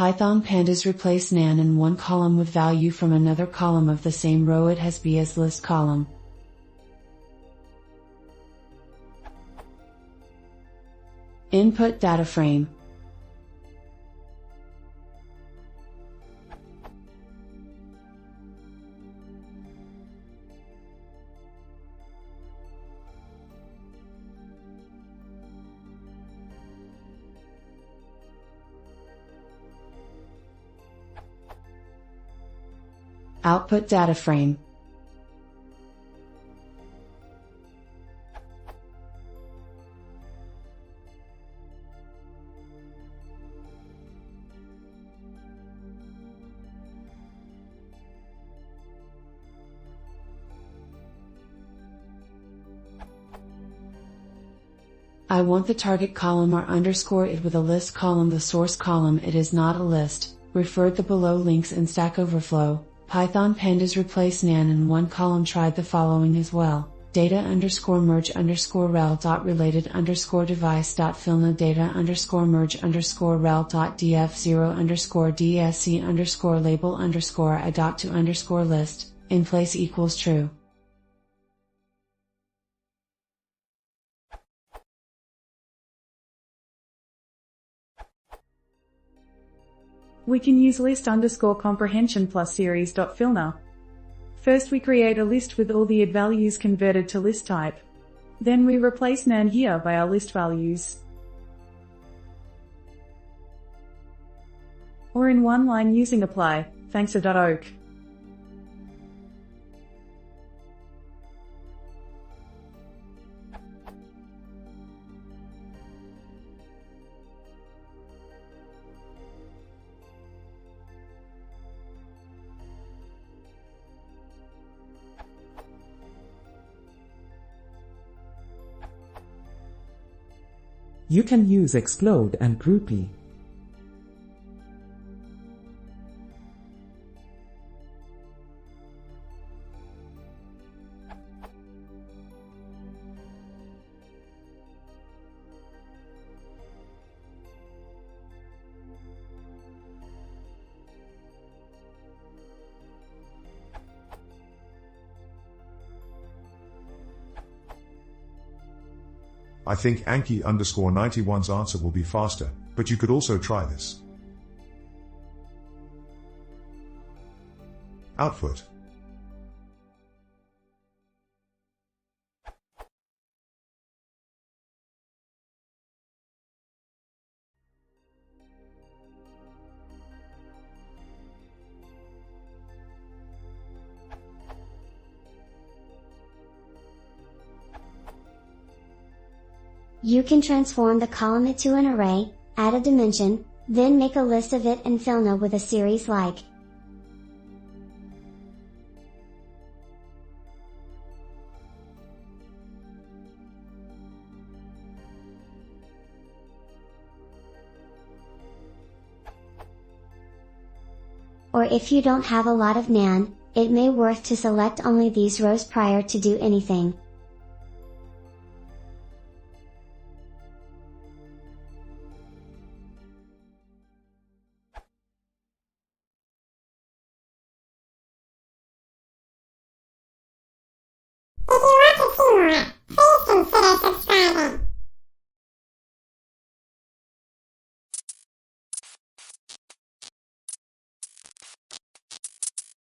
Python Pandas replace NaN in one column with value from another column of the same row it has B as list column. Input data frame. Output data frame. I want the target column or underscore it with a list column. The source column it is not a list. Refer the below links in Stack Overflow. Python Pandas replace NaN in one column. Tried the following as well. Data underscore merge underscore rel dot related underscore device dot filna data underscore merge underscore rel dot df0 underscore dsc underscore label underscore I dot to underscore list, in place equals true. We can use list underscore comprehension plus series.filna. First we create a list with all the id values converted to list type. Then we replace NaN here by our list values. Or in one line using apply, thanks to .oak. You can use explode and groupie. I think Anki_91's answer will be faster, but you could also try this. Output. You can transform the column into an array, add a dimension, then make a list of it in Filna with a series like. Or if you don't have a lot of NaN, it may worth to select only these rows prior to do anything. If you want to see more, please consider subscribing.